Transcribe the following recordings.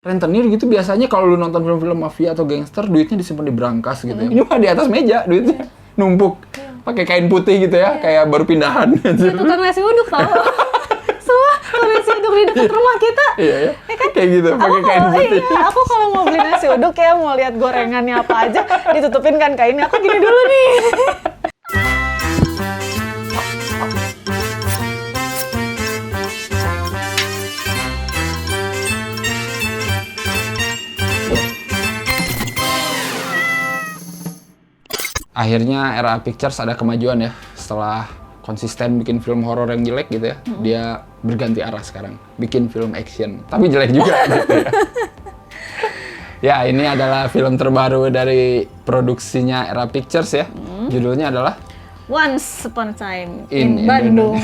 Rentenir gitu biasanya kalau lu nonton film-film mafia atau gangster, duitnya disimpan di brankas gitu ya. Ini mah di atas meja duitnya, numpuk. Pakai kain putih gitu ya, kayak baru pindahan. Kayak tukang nasi uduk tau. Semua tukang nasi uduk di dekat rumah kita. Iya ya, kan? kayak gitu, pakai kain putih. Iya, aku kalau mau beli nasi uduk ya mau lihat gorengannya apa aja, ditutupin kan kainnya. Aku gini dulu nih. Akhirnya Era Pictures ada kemajuan ya, setelah konsisten bikin film horor yang jelek gitu ya, dia berganti arah sekarang, bikin film action, tapi jelek juga gitu ya. Ya, ini adalah film terbaru dari produksinya Era Pictures ya, judulnya adalah Once Upon a Time in Bandung.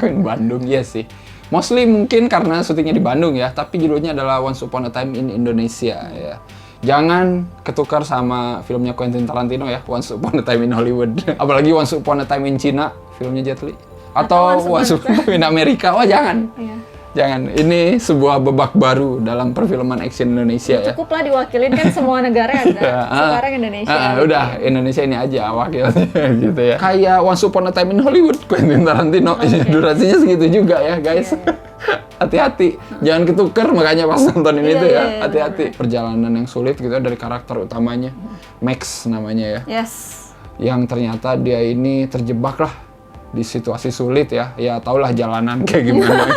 Kok in Bandung, iya sih. Mostly mungkin karena syutingnya di Bandung ya, tapi judulnya adalah Once Upon a Time in Indonesia ya. Jangan ketukar sama filmnya Quentin Tarantino ya, Once Upon a Time in Hollywood. Apalagi Once Upon a Time in China, filmnya Jet Li. Atau Once Upon a Time in Amerika, wah jangan. Iya. Jangan, ini sebuah babak baru dalam perfilman action Indonesia ya. Cukup lah diwakilin kan semua negara ada. Sekarang Indonesia. Udah, Indonesia ini aja wakilnya gitu ya. Kayak Once Upon a Time in Hollywood, Quentin Tarantino. Durasinya segitu juga ya guys. Hati-hati, jangan ketuker makanya pas nonton ini tuh ya, hati-hati. Perjalanan yang sulit gitu ya dari karakter utamanya, Max namanya ya. Yes. Yang ternyata dia ini terjebak lah di situasi sulit ya. Ya tau lah jalanan kayak gimana.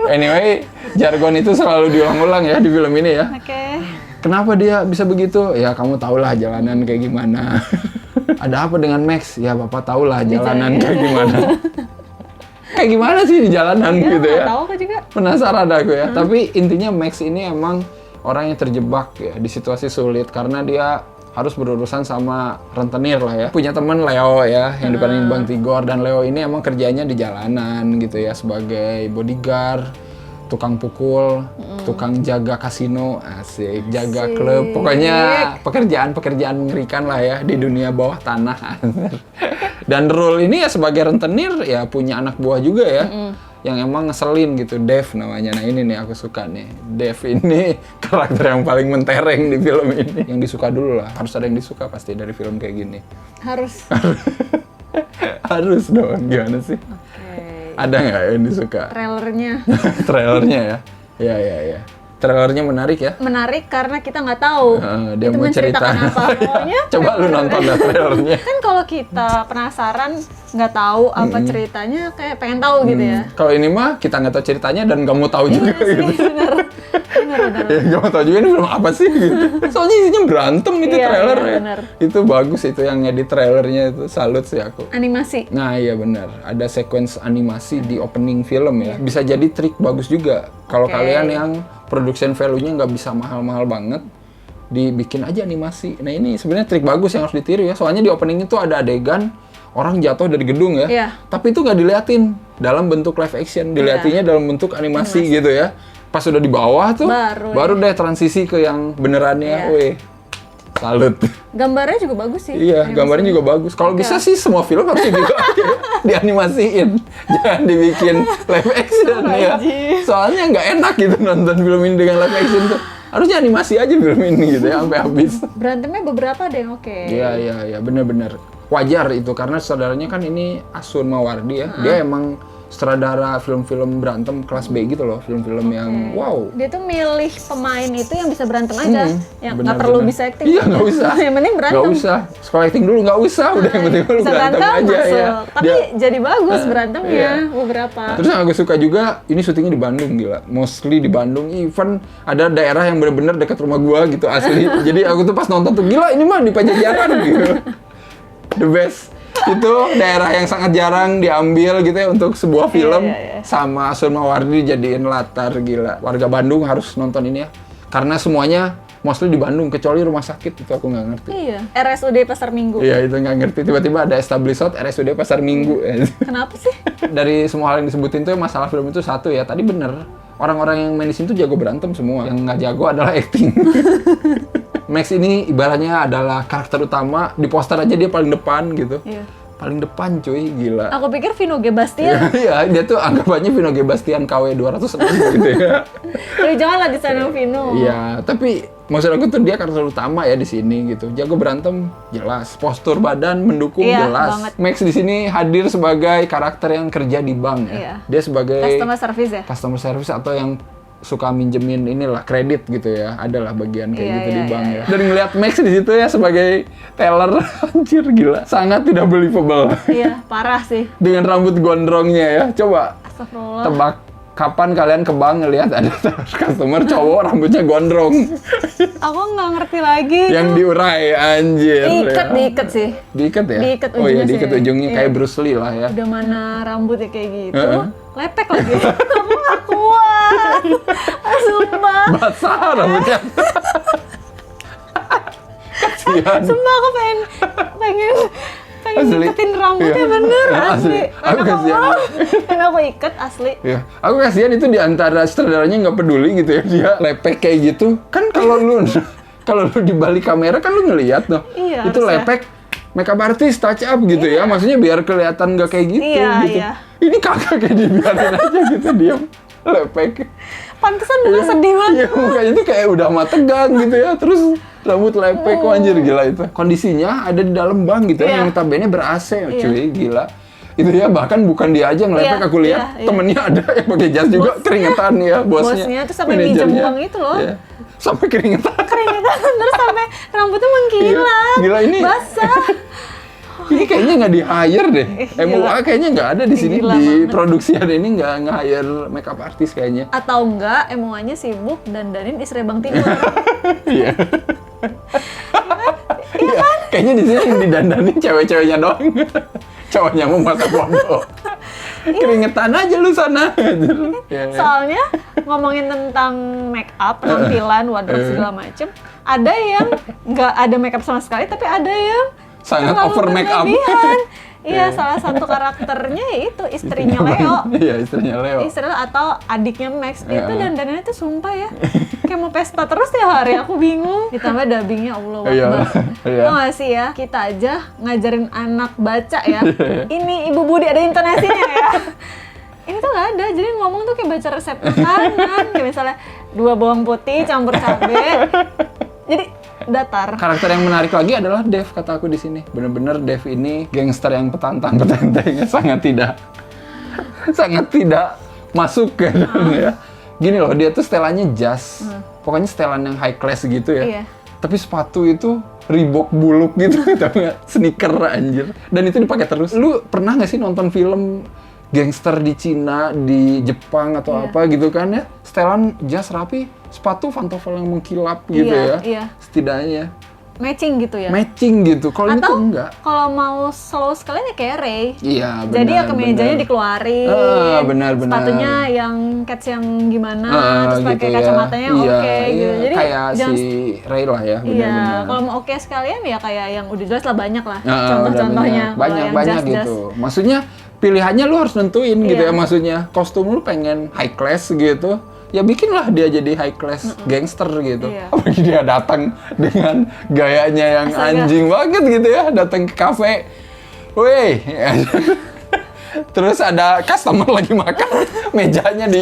Anyway, jargon itu selalu diulang-ulang ya di film ini ya. Oke. Kenapa dia bisa begitu? Ya kamu tau lah jalanan kayak gimana. Ada apa dengan Max? Ya Bapak tau lah jalanan kayak gimana. Kayak gimana sih di jalanan gitu ya? Tahu aku juga. Penasaran aku ya. Tapi intinya Max ini emang orang yang terjebak ya di situasi sulit karena dia harus berurusan sama rentenir lah ya. Punya teman Leo ya yang diperanin Bang Tigor, dan Leo ini emang kerjanya di jalanan gitu ya sebagai bodyguard, tukang pukul, tukang jaga kasino, asik, jaga klub. Pokoknya pekerjaan-pekerjaan mengerikan lah ya di dunia bawah tanah. Dan role ini ya sebagai rentenir ya punya anak buah juga ya. Yang emang ngeselin gitu, Dev namanya. Nah ini nih aku suka nih. Dev ini karakter yang paling mentereng di film ini. Yang disuka dulu lah, harus ada yang disuka pasti dari film kayak gini. Harus. Harus dong, gimana sih? Okay. Ada nggak yang disuka? Trailernya. Trailernya ya? Ya. Trailernya menarik ya? Menarik karena kita nggak tahu dia itu mau menceritakan cerita. apa. Pokoknya Coba lu nonton dah trailernya. kan kalau kita penasaran nggak tahu apa ceritanya, kayak pengen tahu gitu ya. Kalau ini mah kita nggak tahu ceritanya dan nggak mau tahu juga gitu. Bener. Ya, nggak mau tahu juga ini film apa sih gitu. Soalnya isinya berantem itu Iya, trailer iya, ya. bener. Itu bagus itu yang ngedit trailernya itu, salut sih aku. Animasi. Nah iya benar, ada sequence animasi di opening film ya. Bisa jadi trik bagus juga. Kalau Oke. kalian yang production value-nya nggak bisa mahal-mahal banget, dibikin aja animasi. Nah ini sebenarnya trik bagus yang harus ditiru ya. Soalnya di opening itu ada adegan orang jatuh dari gedung ya. Iya. Tapi itu nggak diliatin dalam bentuk live action, diliatinnya dalam bentuk animasi gitu ya. Pas udah di bawah tuh, baru deh transisi ke yang benerannya. Iya. Wih, salut. Gambarnya juga bagus sih. Iya, gambarnya juga bagus. Kalau bisa sih semua film harus gitu dianimasiin. Jangan dibikin live action ya. Soalnya nggak enak gitu nonton film ini dengan live action tuh. Harusnya animasi aja film ini gitu ya sampai habis. Berantemnya beberapa ada yang oke. Iya, benar-benar. Wajar itu karena saudaranya kan ini Asun Mawardi ya. Dia emang sutradara film-film berantem kelas B gitu loh, film-film yang wow. Dia tuh milih pemain itu yang bisa berantem aja, yang nggak benar, perlu benar. bisa acting. Iya, nggak usah. Yang penting berantem. Nggak usah. Sekolah acting dulu nggak usah, udah yang penting lu Bisa berantem aja masuk. ya. Tapi jadi bagus berantemnya iya. beberapa. Terus yang aku suka juga, ini syutingnya di Bandung gila. Mostly di Bandung, even ada daerah yang bener-bener dekat rumah gua gitu asli. Jadi aku tuh pas nonton tuh gila ini mah di Pajajaran gitu. The best. Itu daerah yang sangat jarang diambil gitu ya untuk sebuah film. Sama Asun Mawardi jadiin latar, gila. Warga Bandung harus nonton ini ya. Karena semuanya mostly di Bandung, kecuali rumah sakit itu aku nggak ngerti. Iya. RSUD Pasar Minggu. Iya itu nggak ngerti. Tiba-tiba ada establishment RSUD Pasar Minggu. Kenapa sih? Dari semua hal yang disebutin tuh masalah film itu satu ya. Tadi bener. Orang-orang yang main di sini tuh jago berantem semua. Yang nggak jago adalah acting. Max ini ibaratnya adalah karakter utama, di poster aja dia paling depan gitu. Iya. paling depan cuy, gila. Aku pikir Vino G. Bastian. Iya, dia tuh anggapannya Vino G. Bastian KW 206 gitu ya. Tapi janganlah di sana Vino. Iya, tapi maksud aku tuh dia karakter utama ya di sini gitu. Jago berantem jelas, postur badan mendukung Iya, jelas. banget. Max di sini hadir sebagai karakter yang kerja di bank ya. Iya. Dia sebagai Customer service ya. customer service atau yang suka minjemin inilah kredit gitu ya. Adalah bagian kayak Iya, gitu iya, di bank iya, ya. Dan ngeliat Max di situ ya sebagai teller, anjir gila. Sangat tidak believable. Iya, parah sih. Dengan rambut gondrongnya ya. Coba Astagfirullah. tebak kapan kalian ke bank ngelihat ada customer cowok rambutnya gondrong Aku nggak ngerti lagi. yang diurai anjir. Diikat sih. Diikat ya? Diikat Oh iya, ujungnya diikat sih. ujungnya Iya. kayak Bruce Lee lah ya. Udah mana rambutnya kayak gitu, Heeh. lepek lagi. Aku nggak kuat. Sumpah. Basah rambutnya. Kasihan. Sumpah aku pengen Asli. iketin rambutnya Iya. bener, Asli. asli. Aku kasihan. Dan aku iket, asli. Ya, aku kasihan itu di antara sutradaranya nggak peduli gitu ya, dia lepek kayak gitu. Kan kalau lu di balik kamera kan lu ngelihat tuh. Iya, itu harusnya. lepek makeup artist touch up gitu ya. Maksudnya biar kelihatan nggak kayak gitu Iya, gitu. iya. Ini kagak kayak dibiarin aja gitu diam. Lepek. Pantesan muka sedih banget. Iya, mukanya tuh kayak udah mah tegang gitu ya. Terus rambut lepek, wah, anjir gila itu. Kondisinya ada di dalam bank gitu ya, Iya. yang notabene ber-AC, Iya. cuy, gila. Itu ya bahkan bukan dia aja yang lepek, Iya, aku lihat iya, iya. temennya ada yang pakai jas juga Bosnya. keringetan ya, bosnya. Bosnya tuh sampai minjem manajernya. uang itu loh. Iya. Sampai keringetan. Keringetan terus sampai rambutnya mengkilat. Iya, gila ini. Basah. Ini kayaknya nggak di-hire deh. Gila. MUA kayaknya nggak ada di sini. Gila Di banget. produksian ini nggak nge-hire makeup artist kayaknya. Atau enggak, MUA-nya sibuk dandanin istri Bang Timur. Iya. Iya kan? Kayaknya di sini yang didandanin cewek-ceweknya doang. Cowoknya mau masa bodoh. Keringetan aja lu sana. Ya, ya. Soalnya ngomongin tentang make up, penampilan, wardrobe segala macem, ada yang nggak ada make up sama sekali, tapi ada yang Sangat terlalu over make up. berlebihan. Iya, Iya. salah satu karakternya yaitu istrinya Leo. Iya, istrinya Leo. Istrinya atau adiknya Max. Iya. Itu dandanannya tuh sumpah ya. Kayak mau pesta terus tiap hari, aku bingung. Ditambah dubbingnya Allah Iya, Akbar. iya. Tau gak sih ya, kita aja ngajarin anak baca ya. Ini Ibu Budi ada intonasinya ya. Ini tuh nggak ada, jadi ngomong tuh kayak baca resep makanan. Kayak misalnya 2 bawang putih campur cabai. Jadi datar. Karakter yang menarik lagi adalah Dev, kata aku di sini. Bener-bener Dev ini gangster yang petantang petentengnya sangat tidak masuk ke dalam ya. Gini loh, dia tuh setelannya jas. Pokoknya setelan yang high class gitu ya. Iya. Tapi sepatu itu Reebok buluk gitu, tapi nggak sneaker anjir. Dan itu dipakai terus. Lu pernah nggak sih nonton film gangster di Cina, di Jepang atau Iya. apa gitu kan ya? Setelan jas rapi, sepatu pantofel yang mengkilap gitu Iya, ya. iya. Setidaknya Matching gitu ya. matching gitu. Kalau itu Atau enggak. kalau mau slow sekalian ya kayak Ray. Iya, benar. Jadi ya kemejanya benar. dikeluarin. Benar. Sepatunya yang cats yang gimana, terus pakai gitu ya. kacamatanya Iya, oke gitu. iya. Jadi kayak jangan si Ray lah ya, Iya, benar-benar. kalau mau oke sekalian ya kayak yang udah jelas lah banyak lah. Nah, Contoh-contohnya. Kalau banyak yang banyak jas-jas. gitu. Maksudnya pilihannya lu harus nentuin gitu Iya. ya, maksudnya kostum lu pengen high class gitu. Ya bikinlah dia jadi high class gangster gitu. Iya. Apalagi dia datang dengan gayanya yang Astaga. anjing banget gitu ya, datang ke kafe. Weh. Terus ada customer lagi makan, mejanya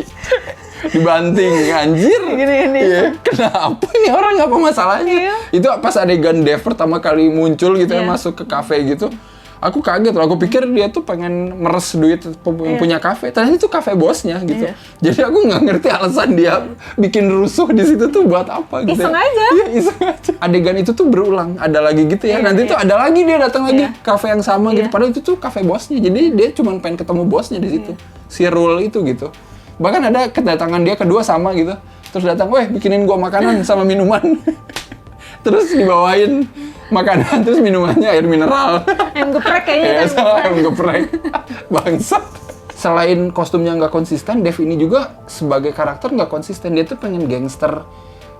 dibanting, anjir. Gini. Iya, kenapa ini orang apa masalahnya? Iya. Itu pas adegan Dev pertama kali muncul gitu ya, Iya. masuk ke kafe gitu. Aku kaget loh, aku pikir dia tuh pengen meres duit Iya. punya kafe. Ternyata itu kafe bosnya gitu. Iya. Jadi aku nggak ngerti alasan dia bikin rusuh di situ tuh buat apa gitu. Iseng ya. aja. Iya, iseng aja. Adegan itu tuh berulang, ada lagi gitu ya. Iya, Nanti iya. tuh ada lagi dia datang lagi Iya. kafe yang sama gitu. Iya. Padahal itu tuh kafe bosnya. Jadi dia cuma pengen ketemu bosnya di situ. Si Rule itu gitu. Bahkan ada kedatangan dia kedua sama gitu. Terus datang, "Weh, bikinin gua makanan sama minuman." Terus dibawain makanan, terus minumannya air mineral. Ayam geprek kayaknya. Ya, ayam sama geprek. ayam geprek. Bangsat. Selain kostumnya nggak konsisten, Dev ini juga sebagai karakter nggak konsisten. Dia tuh pengen gangster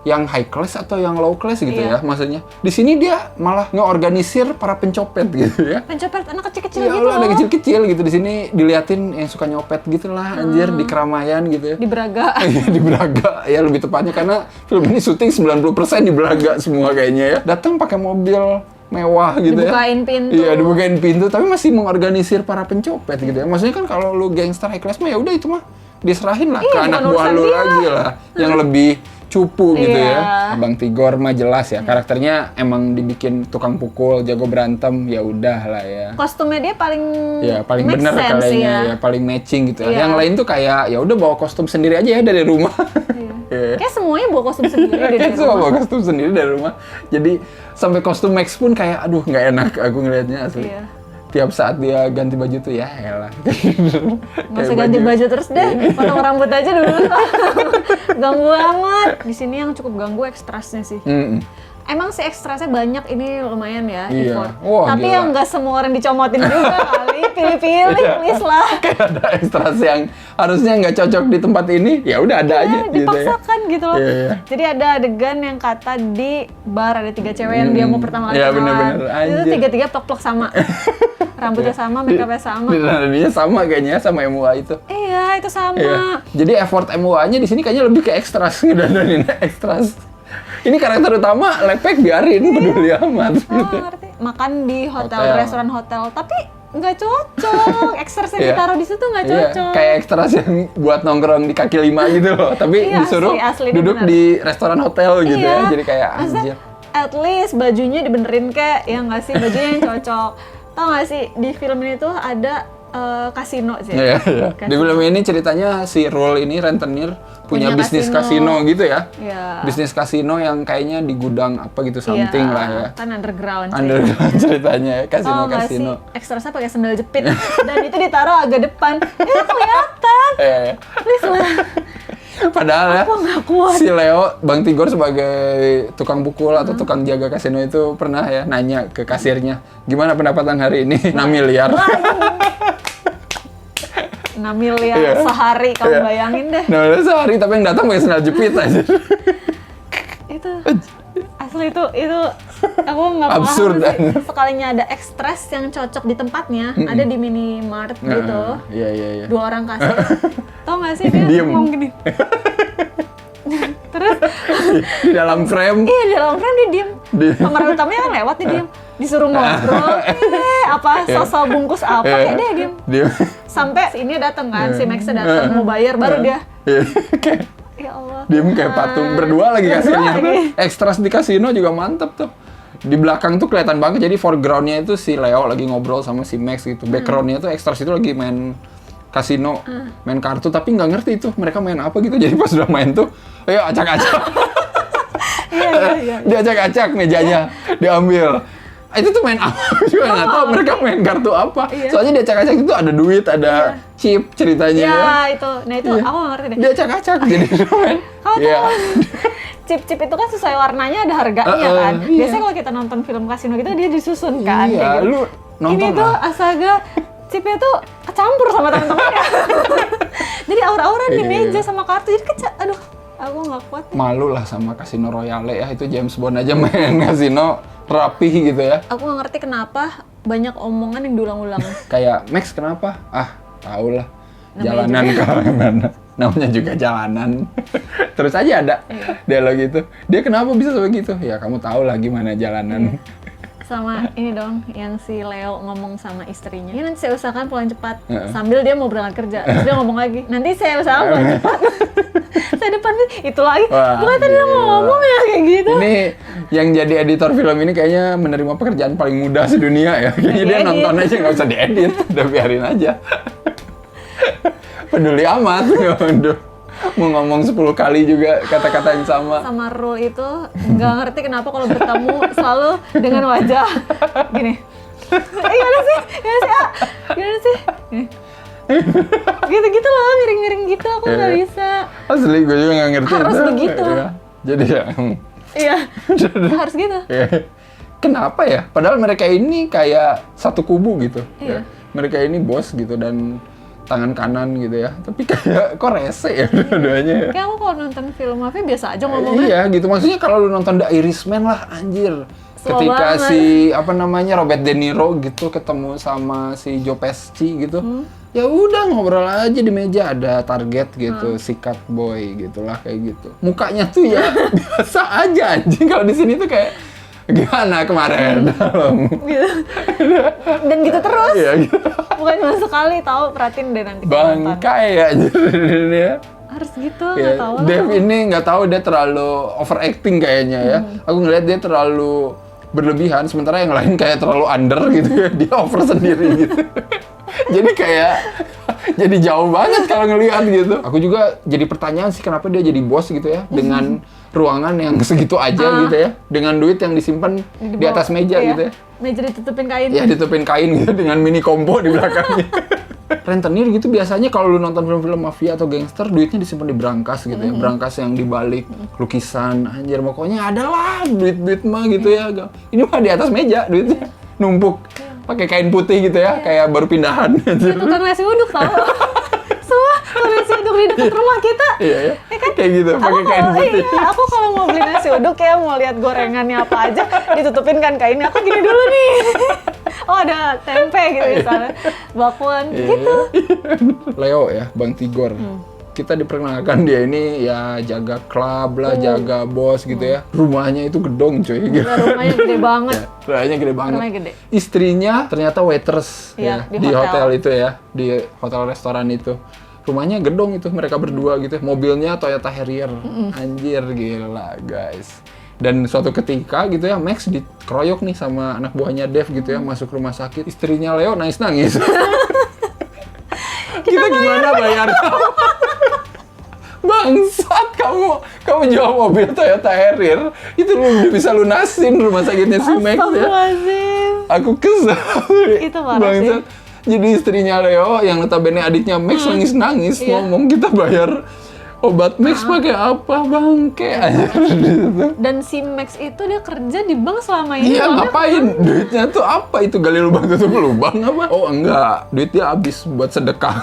yang high class atau yang low class gitu Iya. ya, maksudnya. Di sini dia malah ngeorganisir para pencopet gitu ya. Pencopet anak kecil-kecil Ya gitu Allah, ada loh. kecil-kecil gitu. Di sini diliatin yang suka nyopet gitu lah, anjir, di keramaian gitu ya. Di Braga. Iya, di Braga ya lebih tepatnya, karena film ini syuting 90% di Braga semua kayaknya ya. Datang pakai mobil mewah gitu Dibukain ya. pintu. Iya, dibukain pintu, tapi masih mengorganisir para pencopet gitu ya. Maksudnya kan kalau lu gangster high class mah ya udah itu mah diserahin lah ke Iya, anak bukan buah urusan lu dia lagi lah, yang lebih cupu gitu Iya. ya. Bang Tigor mah jelas ya, karakternya emang dibikin tukang pukul, jago berantem, ya udah lah ya. Kostumnya dia paling Ya paling make bener sense kayaknya ya. ya, paling matching gitu ya. Iya. Yang lain tuh kayak ya udah bawa kostum sendiri aja ya dari rumah. Iya. Kayak semuanya bawa kostum sendiri deh Kayak dari semua rumah. bawa kostum sendiri dari rumah. Jadi sampai kostum Max pun kayak aduh nggak enak aku ngelihatnya asli. Iya. Tiap saat dia ganti baju tuh ya elah. Nggak usah ganti baju terus deh, potong rambut aja dulu. Ganggu banget. Di sini yang cukup ganggu ekstrasnya sih. Mm-mm. Emang sih ekstrasnya banyak, ini lumayan ya, Iya. effort. Wah, Tapi gila. yang nggak semua orang dicomotin juga kali. Pilih-pilih, Iya. please lah. Kayak ada ekstras yang harusnya nggak cocok di tempat ini, ya udah ada aja gitu ya. Dipaksakan gitu loh. Iya, iya. Jadi ada adegan yang kata di bar ada 3 cewek yang dia mau pertama kali Iya, kenalan. bener-bener. Itu Anjir. tiga-tiga plek-plek sama. Rambutnya sama, make-upnya sama. Dia sama kayaknya sama MUA itu. Iya, itu sama. Iya. Jadi effort MUA-nya di sini kayaknya lebih ke ekstras, ngedanarin ekstras. Ini karakter utama lepek biarin, peduli amat. Oh, ngerti. Makan di hotel, Hotel. restoran hotel, tapi nggak cocok. Ekstras yang Iya. ditaruh di situ nggak Iya, cocok. kayak ekstras yang buat nongkrong di kaki lima gitu loh. Tapi Iya, disuruh asli, duduk bener. di restoran hotel gitu Iya. ya. Jadi kayak Maksudnya, anjir. at least bajunya dibenerin kayak, ya nggak sih, bajunya yang cocok. Tau nggak sih, di film ini tuh ada kasino sih. Iya, iya. Di Kasino. film ini ceritanya si Roll ini rentenir punya Punya bisnis kasino. kasino gitu ya. Iya. Bisnis kasino yang kayaknya di gudang apa gitu something Iya, lah ya. Kan underground sih. Underground ceritanya ya, Tau nggak sih, kasino-kasino. ekstrasnya pakai sandal jepit dan itu ditaruh agak depan. Kelihatan. Eh, Please lah. padahal ya, Aku nggak kuat. si Leo, Bang Tigor sebagai tukang pukul atau tukang jaga kasino itu pernah ya nanya ke kasirnya, gimana pendapatan hari ini? 6 miliar. 6 miliar Iya. sehari, kamu Iya. bayangin deh. Nah, udah sehari tapi yang datang pakai sandal jepit aja. Itu asli itu aku nggak Absurd, paham sih. Sekalinya ada ekstras yang cocok di tempatnya, ada di minimart gitu. Iya, iya, iya. 2 orang kasir. Tau nggak sih dia Diem. ngomong gini. Terus Di dalam frame. iya di dalam frame dia diem. Di- Pemeran utamanya kan lewat dia diem. Disuruh ngobrol, apa sosok bungkus apa kayak dia diem. Dia. Sampai si ini datang kan, si Max-nya datang mau bayar baru dia. Iya, kayak Ya Allah. diem kayak patung berdua lagi Berdua kasirnya. lagi. Ekstras di kasino juga mantep tuh. Di belakang tuh kelihatan banget, jadi foreground-nya itu si Leo lagi ngobrol sama si Max gitu. Background-nya tuh ekstras itu lagi main kasino, main kartu, tapi nggak ngerti itu mereka main apa gitu. Jadi pas udah main tuh, ayo acak-acak. Iya. Diacak-acak mejanya, diambil. Itu tuh main apa? Aku juga nggak tahu mereka main kartu apa. Iya. Soalnya diacak-acak itu ada duit, ada chip ceritanya. Ya itu, nah itu Iya. aku nggak ngerti deh. Diacak-acak jadi main. Kamu Iya. tahu chip-chip itu kan sesuai warnanya ada harganya kan. iya. Biasanya kalau kita nonton film kasino gitu dia disusun kan. Iya, kayak gitu. lu nonton Ini tuh lah. astaga chipnya tuh kecampur sama temen-temennya. Jadi aura-aura di Iya. meja sama kartu jadi aduh, aku nggak kuat. Malu lah sama Casino Royale ya, itu James Bond aja main kasino rapih gitu ya. Aku nggak ngerti kenapa banyak omongan yang diulang-ulang. Kayak Max kenapa? Ah, tau lah. Namanya Jalanan juga. kalau mana. Namanya juga jalanan. Terus aja ada Iya. dialog gitu. Dia kenapa bisa sampai gitu? Ya kamu tahu lah gimana jalanan. Sama ini dong yang si Leo ngomong sama istrinya. Ini nanti saya usahakan pulang cepat. Heeh. Sambil dia mau berangkat kerja. Terus dia ngomong lagi, nanti saya usahakan pulang cepat. Saya depan itu lagi. Wah, Bukan tadi dia mau gila. ngomong ya kayak gitu. Ini yang jadi editor film ini kayaknya menerima pekerjaan paling mudah sedunia ya. Kayaknya dia Diedit. nonton aja nggak usah diedit, udah biarin aja. Peduli amat, udah mau ngomong 10 kali juga kata-kata yang sama. Sama Rule itu nggak ngerti kenapa kalau bertemu selalu dengan wajah gini. Gimana sih? Gimana sih? Ah? Gimana sih? Gini. Gitu-gitu loh, miring-miring gitu aku nggak Iya. bisa. Asli gue juga nggak ngerti Harus itu. begitu. Iya. Jadi ya, Iya, harus gitu. ya. Kenapa ya? Padahal mereka ini kayak satu kubu gitu. Iya. Ya. Mereka ini bos gitu dan tangan kanan gitu ya. Tapi kayak kok rese ya dua-duanya ya. Kayak aku kalau nonton film mafia biasa aja ngomongnya. Iya gitu, maksudnya kalau lu nonton The Irishman lah anjir. Slow Ketika banget. si apa namanya Robert De Niro gitu ketemu sama si Joe Pesci gitu. Ya udah ngobrol aja di meja, ada target gitu, sikat boy gitulah kayak gitu. Mukanya tuh ya biasa aja anjing, kalau di sini tuh kayak Gimana kemarin? Gitu. Dan gitu terus. Iya gitu. Bukan cuma sekali, tahu, perhatiin deh nanti. Bangkai aja dia. Harus gitu, Ya, nggak tahu lah. Dev ini nggak tahu dia terlalu overacting kayaknya ya. Aku ngeliat dia terlalu berlebihan, sementara yang lain kayak terlalu under gitu ya. Dia over sendiri gitu. Jadi kayak jadi jauh banget kalau ngelihat gitu. Aku juga jadi pertanyaan sih kenapa dia jadi bos gitu ya dengan ruangan yang segitu aja gitu ya, dengan duit yang disimpan di atas meja Iya. gitu ya. Meja ditutupin kain. Ya ditutupin kain gitu dengan mini combo di belakangnya. Rentenir gitu biasanya kalau lu nonton film-film mafia atau gangster duitnya disimpan di brankas gitu ya. Brankas yang dibalik lukisan anjir pokoknya ada lah duit-duit mah gitu ya. Ini mah di atas meja duitnya numpuk pakai kain putih gitu ya kayak baru pindahan. Itu tukang nasi uduk tau. Semua tukang nasi uduk di dekat rumah kita. Iya ya. Kayak gitu pakai kain putih. Iya, aku kalau mau beli nasi uduk ya mau lihat gorengannya apa aja ditutupin kan kainnya. Aku gini dulu nih. Oh ada tempe gitu misalnya, bakwan gitu. Leo ya, Bang Tigor. Kita diperkenalkan dia ini ya jaga klub lah, jaga bos gitu ya. Rumahnya itu gedong coy. Gitu. Rumahnya gede banget. Rumahnya gede banget. Rumahnya gede. Istrinya ternyata waitress Iya, ya, di hotel hotel. itu ya, di hotel restoran itu. Rumahnya gedong itu mereka berdua gitu. Mobilnya Toyota Harrier. Anjir gila guys. Dan suatu ketika gitu ya Max dikeroyok nih sama anak buahnya Dev gitu ya masuk rumah sakit. Istrinya Leo nangis-nangis. Kita gimana bayar? Bangsat kamu jual mobil Toyota Harrier itu lu bisa lunasin rumah sakitnya si Max ya. Astagfirullahaladzim. Aku kesel. Itu parah Bangsat. Jadi istrinya Leo yang notabene adiknya Max nangis-nangis Iya. ngomong kita bayar obat Max pakai apa bangke aja gitu. Dan si Max itu dia kerja di bank selama ini. Iya soalnya ngapain? Duitnya tuh apa itu gali lubang tutup lubang apa? Oh enggak, duitnya habis buat sedekah.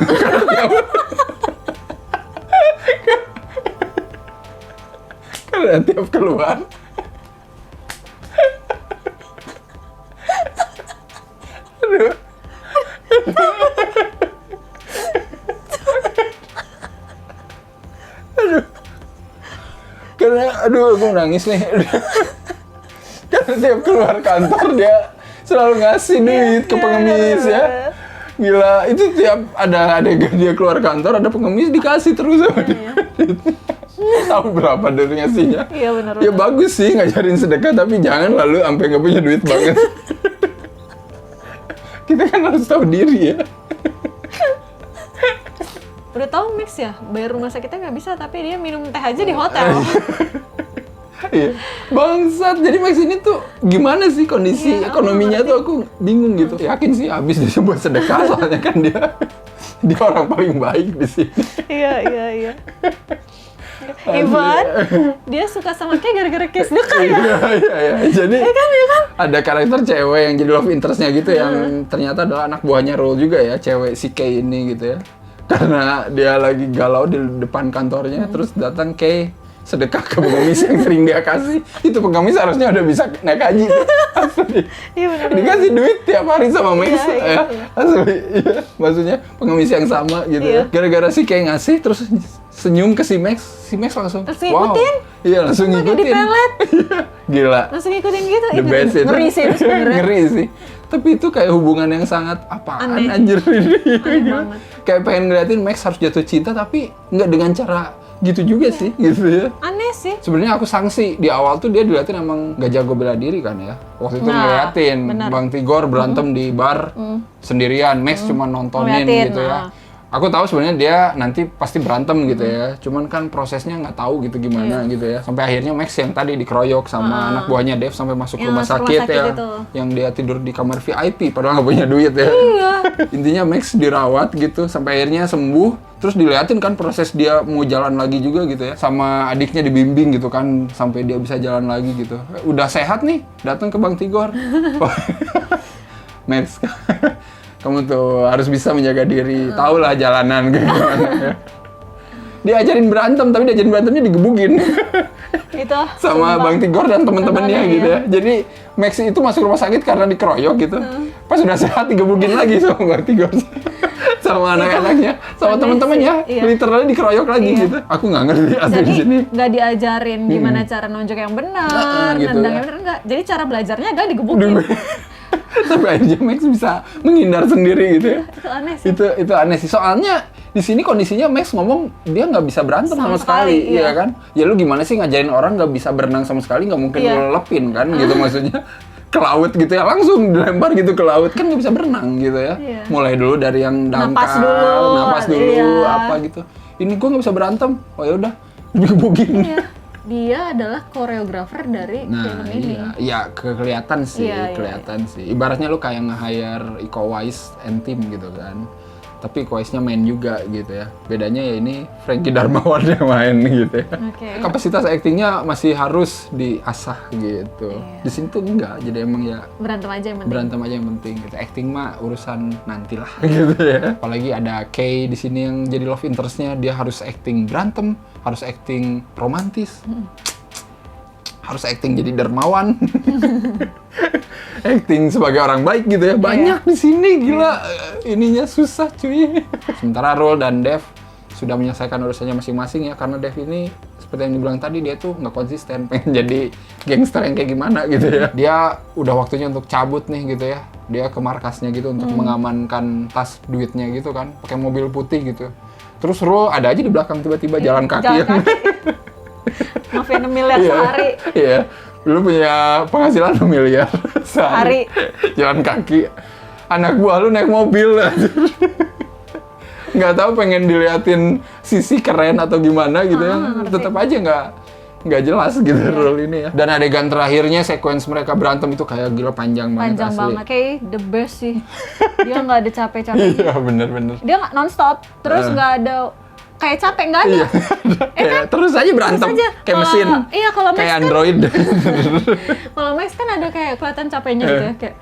Karena tiap keluar. Aduh. Karena aduh aku nangis nih. Karena tiap keluar kantor dia selalu ngasih duit ke pengemis ya. Gila, itu tiap ada adegan dia keluar kantor ada pengemis dikasih terus sama dia. Tahu berapa dari ngasihnya? Iya benar. Ya bagus sih ngajarin sedekah tapi jangan lalu sampai nggak punya duit banget. Kita kan harus tahu diri ya. Udah tahu Max ya, bayar rumah sakitnya nggak bisa, tapi dia minum teh aja di hotel. Iya. Bangsat. Jadi Max ini tuh gimana sih kondisi Iya, aku ekonominya ngerti. tuh aku bingung gitu. Yakin sih habis dia buat sedekah soalnya kan dia orang paling baik di sini. Iya. Ivan, dia suka sama Kay gara-gara Kay sedekah ya. Iya. Jadi Iya kan? ada karakter cewek yang jadi love interest-nya gitu yang ternyata adalah anak buahnya Roll juga ya, cewek si Kay ini gitu ya. Karena dia lagi galau di depan kantornya, terus datang Kay sedekah ke pengemis yang sering dia kasih. Itu pengemis harusnya udah bisa naik haji. Asli. Iya benar. Dikasih duit tiap hari sama Max Iya. ya. Asli. Iya. Maksudnya pengemis yang sama gitu Iya. ya. Gara-gara si Kay ngasih terus senyum ke si Max langsung Terus ngikutin. Iya, langsung Pakai ngikutin. dipelet. Iya. Gila. Langsung ikutin gitu. The Itu best itu. ngeri sih itu sebenarnya. Ngeri sih. Tapi itu kayak hubungan yang sangat apaan Aneh. anjir ini. banget. Kayak pengen ngeliatin Max harus jatuh cinta tapi nggak dengan cara gitu juga sih gitu ya. Aneh sih. Sebenarnya aku sanksi di awal tuh dia diliatin emang gak jago bela diri kan ya. Waktu itu Nah, ngeliatin benar. Bang Tigor berantem di bar sendirian, Max cuma nontonin Ngeliatin, gitu ya. Aku tahu sebenarnya dia nanti pasti berantem gitu ya. Cuman kan prosesnya nggak taau gitu gimana gitu ya. Sampai akhirnya Max yang tadi dikeroyok sama anak buahnya Dev sampai masuk Yang rumah masuk rumah sakit sakit ya. itu. Yang dia tidur di kamar VIP padahal nggak punya duit ya. Iya. Intinya Max dirawat gitu sampai akhirnya sembuh. Terus diliatin kan proses dia mau jalan lagi juga gitu ya. Sama adiknya dibimbing gitu kan sampai dia bisa jalan lagi gitu. Udah sehat nih, datang ke Bang Tigor. Max, kamu tuh harus bisa menjaga diri. Tahu lah jalanan kayak gimana ya. Diajarin berantem tapi diajarin berantemnya digebugin. Itu Sama sumpah. Bang Tigor dan teman-temannya Temannya, gitu ya. Jadi Max itu masuk rumah sakit karena dikeroyok gitu. Pas udah sehat digebugin lagi sama Bang Tigor. Sama anak-anaknya. sama teman-teman ya, Iya. literally dikeroyok lagi Iya. gitu. Aku nggak ngerti asli di Jadi sini. nggak diajarin gimana cara nonjok yang benar, Gitu nendang ya. yang benar enggak. Jadi cara belajarnya adalah digebukin. Sampai akhirnya Max bisa menghindar sendiri gitu ya. Itu aneh sih. Itu aneh sih. Soalnya di sini kondisinya Max ngomong dia nggak bisa berantem sama sekali, iya. ya kan? Ya lu gimana sih ngajarin orang nggak bisa berenang sama sekali? Nggak mungkin Iya. lu lepin kan? Gitu maksudnya. Ke laut gitu ya, langsung dilempar gitu ke laut, kan nggak bisa berenang gitu ya. Iya. Mulai dulu dari yang dangkal, Napas dulu, iya. apa gitu. Ini gua nggak bisa berantem. Oh ya udah, digebukin. Iya. Dia adalah koreografer dari film ini. Iya, kelihatan sih, Iya, iya. kelihatan sih. Ibaratnya lu kayak nge-hire Iko Uwais and team gitu kan. Tapi Iko Uwaisnya main juga gitu ya. Bedanya ya ini Frankie Darmawan yang main gitu ya. Oke. Kapasitas aktingnya masih harus diasah gitu. Iya. Di sini tuh enggak, jadi emang ya Berantem aja yang penting. berantem aja yang penting gitu. Acting mah urusan nantilah gitu ya. Apalagi ada Kay di sini yang jadi love interest-nya, dia harus acting berantem, harus acting romantis. Harus acting jadi dermawan. Acting sebagai orang baik gitu ya. Banyak di sini gila. Ininya susah cuy. Sementara Rul dan Dev sudah menyelesaikan urusannya masing-masing ya, karena Dev ini seperti yang dibilang tadi, dia tuh nggak konsisten pengen jadi gangster yang kayak gimana gitu ya. Dia udah waktunya untuk cabut nih gitu ya. Dia ke markasnya gitu untuk mengamankan tas duitnya gitu kan, pakai mobil putih gitu. Terus Rul ada aja di belakang tiba-tiba jalan kaki. Jalan kaki. Mafia 6 miliar sehari. Iya. Lu punya penghasilan 6 miliar sehari. Jalan kaki. Anak buah lu naik mobil. Nggak tahu pengen diliatin sisi keren atau gimana gitu ya. Tetap aja nggak jelas gitu role ini ya. Dan adegan terakhirnya sequence mereka berantem itu kayak gila panjang banget Panjang asli. banget, kayak the best sih. Dia nggak ada capek-capeknya. Iya bener-bener. Dia nggak nonstop, terus nggak ada kayak capek, nggak ada. Kayak terus aja berantem Terus aja. kayak Kalau- mesin. iya, kalau Max kayak kan- android. Kalau Max kan ada kayak kelihatan capeknya gitu ya, kayak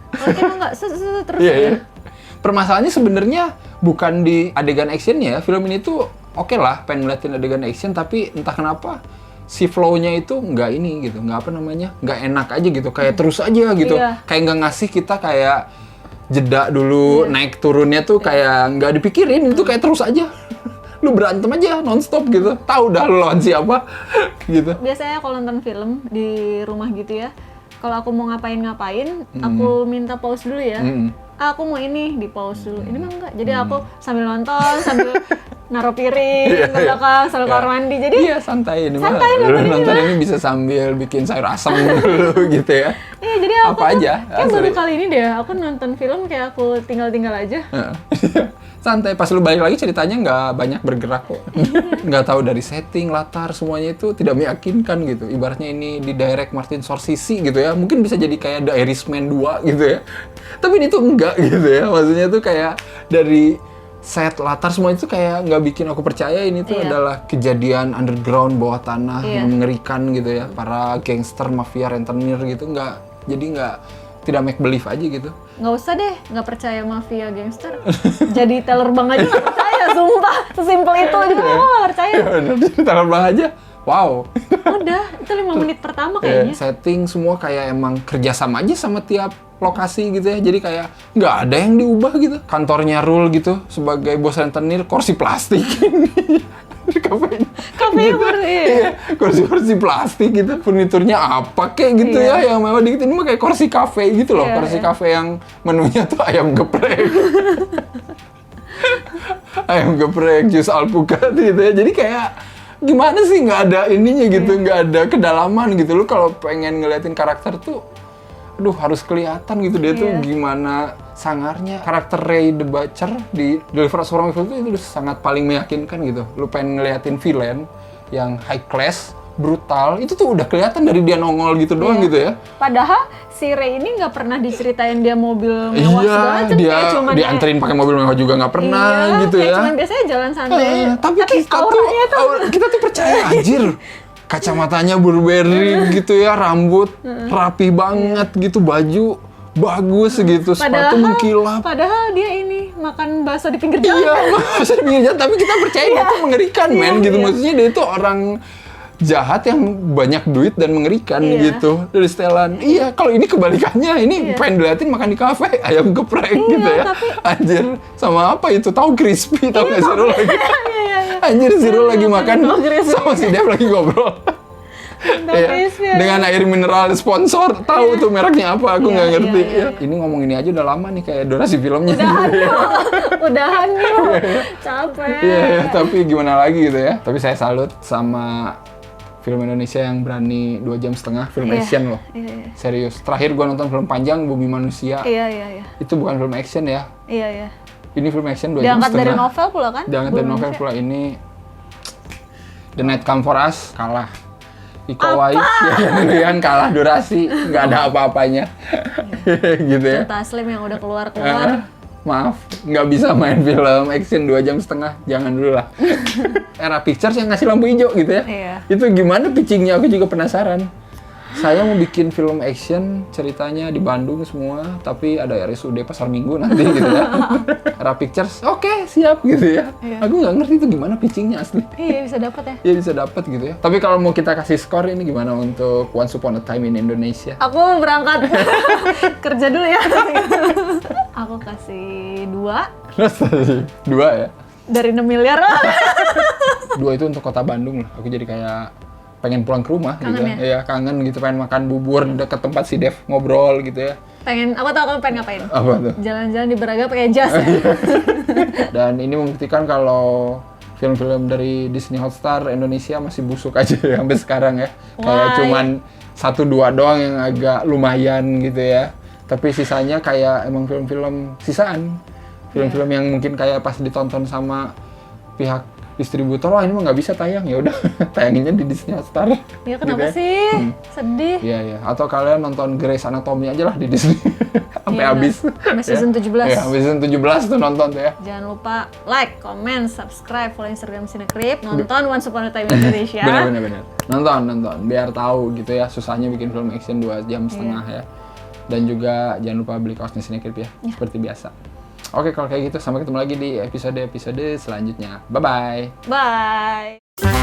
kalau kita nggak terus Iya, ya. iya. Permasalahannya sebenarnya bukan di adegan actionnya ya. Film ini tuh oke lah pengen ngeliatin adegan action, tapi entah kenapa si flow-nya itu nggak ini gitu, nggak apa namanya, nggak enak aja gitu, kayak terus aja gitu, Iya. kayak nggak ngasih kita kayak jeda dulu, naik turunnya tuh kayak nggak dipikirin, itu kayak terus aja. Lu berantem aja nonstop gitu, tahu dah lu lawan siapa gitu. Biasanya kalau nonton film di rumah gitu ya, kalau aku mau ngapain-ngapain, aku minta pause dulu ya. Aku mau ini, di pause dulu. Ini mah enggak. Jadi aku sambil nonton, sambil naruh piring ke belakang, sambil kamar mandi. Jadi Iya santai ini mah. santai Lu nonton ini nonton ini bisa sambil bikin sayur asam dulu gitu ya. iya, jadi aku Apa tuh aja, kayak baru asli. kali ini deh aku nonton film kayak aku tinggal-tinggal aja. Santai, pas lu balik lagi ceritanya nggak banyak bergerak kok. Nggak tahu dari setting, latar, semuanya itu tidak meyakinkan gitu. Ibaratnya ini di direct Martin Scorsese gitu ya. Mungkin bisa jadi kayak The Irishman 2 gitu ya. Tapi ini tuh enggak gitu ya. Maksudnya tuh kayak dari set, latar, semuanya itu kayak nggak bikin aku percaya ini tuh Iya. adalah kejadian underground bawah tanah Iya. yang mengerikan gitu ya. Para gangster, mafia, rentenir gitu. Jadi tidak make believe aja gitu. Nggak usah deh, nggak percaya mafia gangster. Jadi Taylor Bang aja nggak percaya, sumpah. Sesimpel itu juga aku nggak percaya. Ya bener, taruh bang aja. Wow. Udah, itu 5 menit pertama kayaknya. Setting semua kayak emang kerjasama aja sama tiap lokasi gitu ya. Jadi kayak nggak ada yang diubah gitu. Kantornya Rule gitu sebagai bos rentenir, kursi plastik. Di kafenya. Kafenya baru, iya. Iya, kursi plastik gitu. Furniturnya apa kayak gitu Iya. ya yang mewah dikit. Ini mah kayak kursi kafe gitu loh. Iya, Kursi iya. kafe yang menunya tuh ayam geprek. Ayam geprek, jus alpukat gitu ya. Jadi kayak gimana sih, nggak ada ininya gitu, nggak ada kedalaman gitu. Lu kalau pengen ngeliatin karakter tuh, aduh harus kelihatan gitu dia tuh Iya. gimana sangarnya. Karakter Ray the Butcher di Deliver Us From Evil itu sangat paling meyakinkan gitu. Lu pengen ngeliatin villain yang high class, brutal, itu tuh udah kelihatan dari dia nongol gitu doang Iya. gitu ya. Padahal si Ray ini nggak pernah diceritain dia mobil mewah Iya, segala macam. dia Kayak cuman dianterin pakai mobil mewah juga nggak pernah iya, gitu kayak ya. cuman biasanya jalan santai. Tapi kita tuh percaya anjir. Kacamatanya Burberry gitu ya, rambut rapi banget gitu, baju bagus gitu, sepatu mengkilap. Padahal dia ini makan bakso di pinggir jalan. Iya, masa di pinggir jalan, tapi kita percaya dia tuh mengerikan, men, gitu. iya. Maksudnya dia itu orang jahat yang banyak duit dan mengerikan Iya. gitu dari setelan. Iya, kalau ini kebalikannya, ini Iya. pengen diliatin makan di kafe, ayam geprek Iya, gitu ya. tapi- Anjir, sama apa itu? Tahu crispy, tahu nggak Zero lagi? Iya. Anjir, Zero lagi makan tahu crispy. sama si Dev lagi ngobrol. Tahu Iya, crispy, dengan air mineral sponsor, tahu tuh mereknya apa, aku Iya, nggak ngerti. iya, iya. Ya, ini ngomong ini aja udah lama nih kayak durasi filmnya. Udahan yuk. Capek. Iya, tapi gimana lagi gitu ya. Tapi saya salut sama film Indonesia yang berani 2,5 jam film Iya. action loh. Iya. Serius. Terakhir gua nonton film panjang Bumi Manusia. Iya. Itu bukan film action ya. Iya. Ini film action 2,5 jam. Diangkat dari novel pula kan? Diangkat dari novel pula. Ini The Night Come For Us kalah. Iko Uwais yang kalah durasi, nggak ada apa-apanya. Gitu ya. Cerita Taslim yang udah Eh, keluar. maaf, nggak bisa main film action 2,5 jam, jangan dulu lah. Era Pictures yang ngasih lampu hijau gitu ya. Iya. Itu gimana pitchingnya, aku juga penasaran. Saya mau bikin film action, ceritanya di Bandung semua, tapi ada RSUD Pasar Minggu nanti gitu ya. Era Pictures, oke, siap gitu ya. Iya. Aku nggak ngerti itu gimana pitchingnya asli. Iya, bisa dapat ya. Ya bisa dapat gitu ya. Tapi kalau mau kita kasih skor ini gimana untuk Once Upon a Time in Indonesia? Aku berangkat kerja dulu ya. Aku kasih 2 Dua ya. dari 6 miliar. 2 itu untuk kota Bandung lah. Aku jadi kayak pengen pulang ke rumah Kangen gitu. ya? Iya, kangen gitu, pengen makan bubur dekat tempat si Dev ngobrol gitu ya. Aku tahu kamu pengen ngapain. Apa tuh? Jalan-jalan di Braga pakai jas. Dan ini membuktikan kalau film-film dari Disney Hotstar Indonesia masih busuk aja ya, sampai sekarang ya. Kayak Why? cuman 1-2 doang yang agak lumayan gitu ya. Tapi sisanya kayak emang film-film sisaan. Film-film yang mungkin kayak pas ditonton sama pihak distributor, wah ini mah nggak bisa tayang, ya udah tayanginnya di Disney Hotstar. Ya kenapa Gitu sih? Sedih. Iya, iya. Atau kalian nonton Grey's Anatomy aja lah di Disney. Sampai Iya, habis. sampai season 17. Iya, sampai season 17 tuh nonton tuh ya. Jangan lupa like, comment, subscribe, follow Instagram Cinecrip, nonton Once Upon a Time in Indonesia. Bener. Nonton. Biar tahu gitu ya, susahnya bikin film action 2,5 jam ya. Dan juga jangan lupa beli kaosnya Cinecrip ya, seperti biasa. Oke, kalau kayak gitu, sampai ketemu lagi di episode-episode selanjutnya. Bye-bye! Bye.